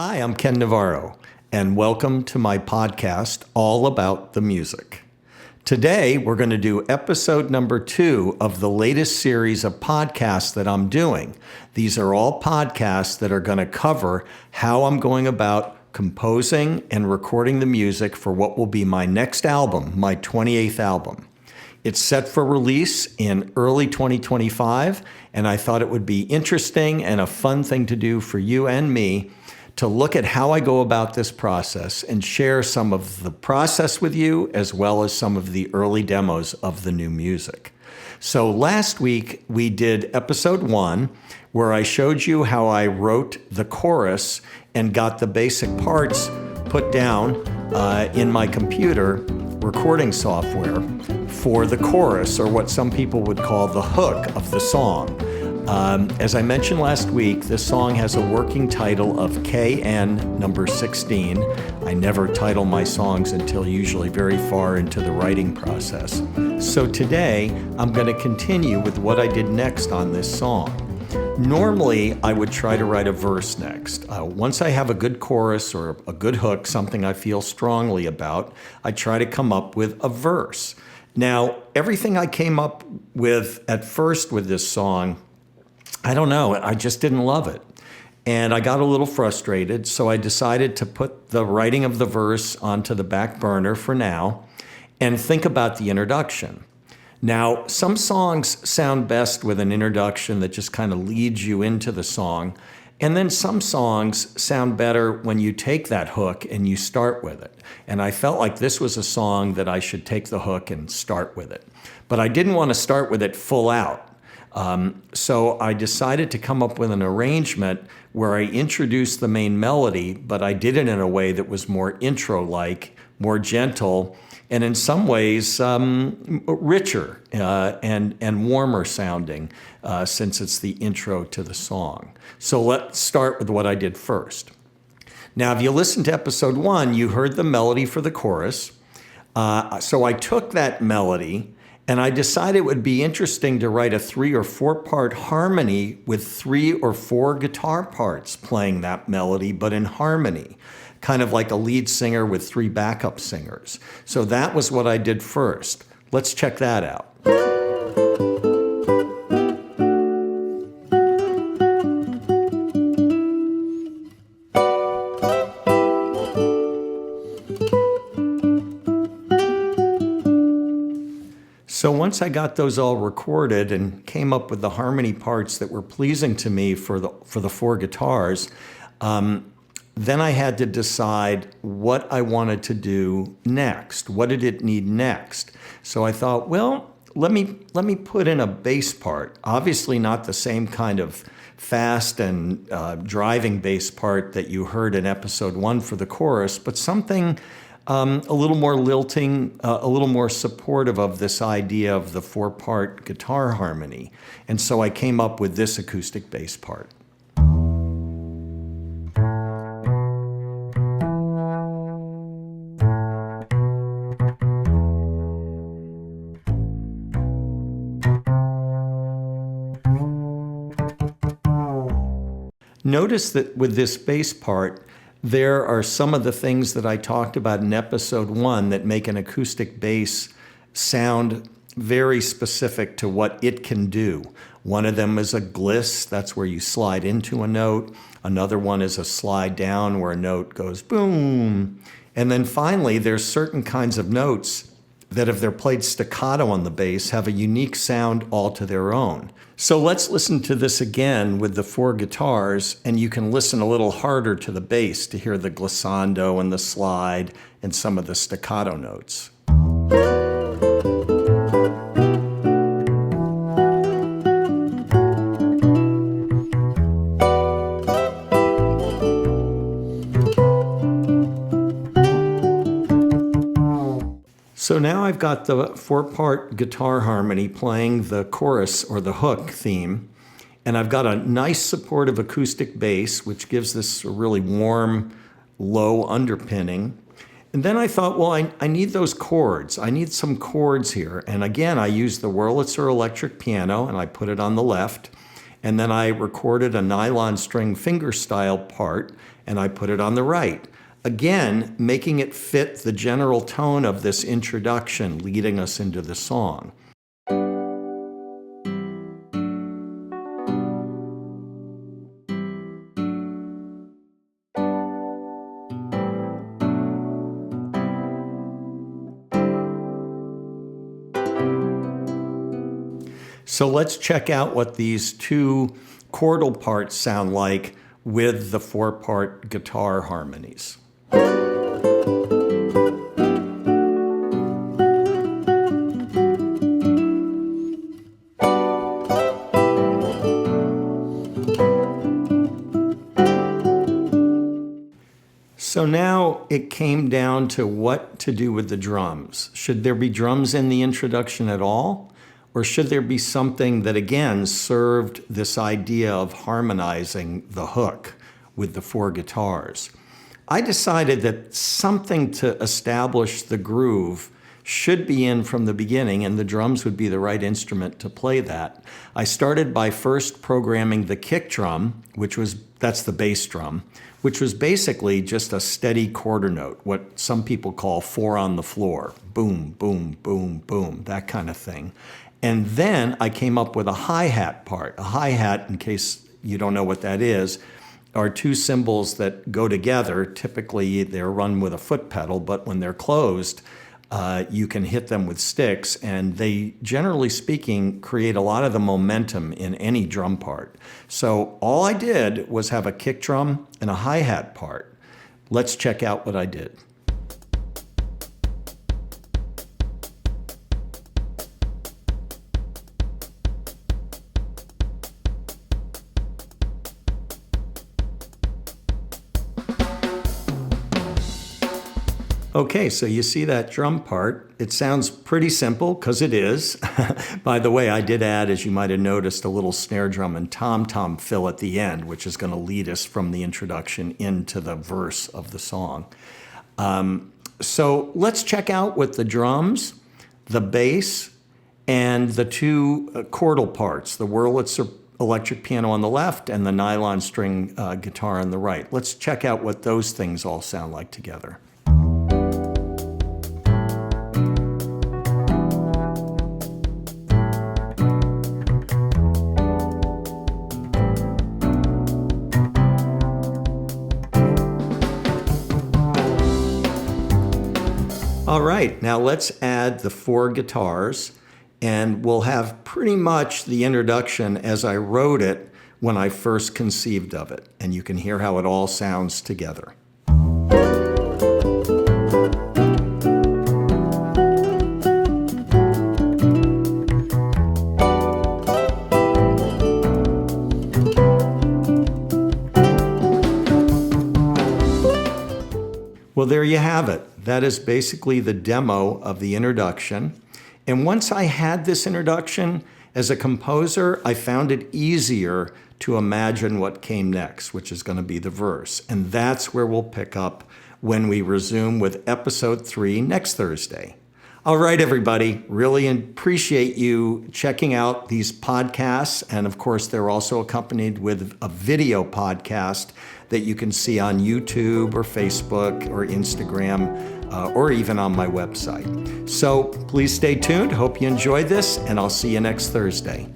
Hi, I'm Ken Navarro, and welcome to my podcast, All About the Music. Today, we're going to do episode number 2 of the latest series of podcasts that I'm doing. These are all podcasts that are going to cover how I'm going about composing and recording the music for what will be my next album, my 28th album. It's set for release in early 2025, and I thought it would be interesting and a fun thing to do for you and me to look at how I go about this process and share some of the process with you as well as some of the early demos of the new music. So last week we did episode 1 where I showed you how I wrote the chorus and got the basic parts put down in my computer recording software for the chorus, or what some people would call the hook of the song. As I mentioned last week, this song has a working title of KN16. I never title my songs until usually very far into the writing process. So today, I'm going to continue with what I did next on this song. Normally, I would try to write a verse next. Once I have a good chorus or a good hook, something I feel strongly about, I try to come up with a verse. Now, everything I came up with at first with this song, I don't know, I just didn't love it. And I got a little frustrated, so I decided to put the writing of the verse onto the back burner for now and think about the introduction. Now, some songs sound best with an introduction that just kind of leads you into the song. And then some songs sound better when you take that hook and you start with it. And I felt like this was a song that I should take the hook and start with it. But I didn't want to start with it full out. So I decided to come up with an arrangement where I introduced the main melody, but I did it in a way that was more intro-like, more gentle, and in some ways richer and warmer sounding since it's the intro to the song. So let's start with what I did first. Now, if you listened to episode 1, you heard the melody for the chorus. So I took that melody and I decided it would be interesting to write a 3 or 4 part harmony with 3 or 4 guitar parts playing that melody, but in harmony, kind of like a lead singer with 3 backup singers. So that was what I did first. Let's check that out. So once I got those all recorded and came up with the harmony parts that were pleasing to me for the 4 guitars, then I had to decide what I wanted to do next. What did it need next? So I thought, well, let me put in a bass part. Obviously not the same kind of fast and driving bass part that you heard in episode 1 for the chorus, but something a little more lilting, a little more supportive of this idea of the 4-part guitar harmony. And so I came up with this acoustic bass part. Notice that with this bass part, there are some of the things that I talked about in episode 1 that make an acoustic bass sound very specific to what it can do. One of them is a gliss, that's where you slide into a note. Another one is a slide down where a note goes boom. And then finally, there's certain kinds of notes that if they're played staccato on the bass have a unique sound all to their own. So let's listen to this again with the 4 guitars, and you can listen a little harder to the bass to hear the glissando and the slide and some of the staccato notes. So now I've got the 4-part guitar harmony playing the chorus or the hook theme, and I've got a nice supportive acoustic bass, which gives this a really warm, low underpinning. And then I thought, well, I need those chords. I need some chords here. And again, I used the Wurlitzer electric piano, and I put it on the left. And then I recorded a nylon string fingerstyle part, and I put it on the right. Again, making it fit the general tone of this introduction, leading us into the song. So let's check out what these two chordal parts sound like with the 4-part guitar harmonies. So now it came down to what to do with the drums. Should there be drums in the introduction at all? Or should there be something that, again, served this idea of harmonizing the hook with the 4 guitars? I decided that something to establish the groove should be in from the beginning, and the drums would be the right instrument to play that. I started by first programming the kick drum, that's the bass drum, which was basically just a steady quarter note, what some people call 4 on the floor. Boom, boom, boom, boom, that kind of thing. And then I came up with a hi-hat part. A hi-hat, in case you don't know what that is, are 2 cymbals that go together. Typically, they're run with a foot pedal, but when they're closed, you can hit them with sticks, and they, generally speaking, create a lot of the momentum in any drum part. So all I did was have a kick drum and a hi-hat part. Let's check out what I did. Okay, so you see that drum part. It sounds pretty simple, because it is. By the way, I did add, as you might have noticed, a little snare drum and tom-tom fill at the end, which is going to lead us from the introduction into the verse of the song. So let's check out with the drums, the bass, and the 2 chordal parts, the Wurlitzer electric piano on the left and the nylon string guitar on the right. Let's check out what those things all sound like together. All right, now let's add the 4 guitars, and we'll have pretty much the introduction as I wrote it when I first conceived of it, and you can hear how it all sounds together. Well, there you have it. That is basically the demo of the introduction. And once I had this introduction, as a composer, I found it easier to imagine what came next, which is going to be the verse. And that's where we'll pick up when we resume with episode 3 next Thursday. All right, everybody, really appreciate you checking out these podcasts. And of course, they're also accompanied with a video podcast that you can see on YouTube or Facebook or Instagram or even on my website. So please stay tuned. Hope you enjoyed this, and I'll see you next Thursday.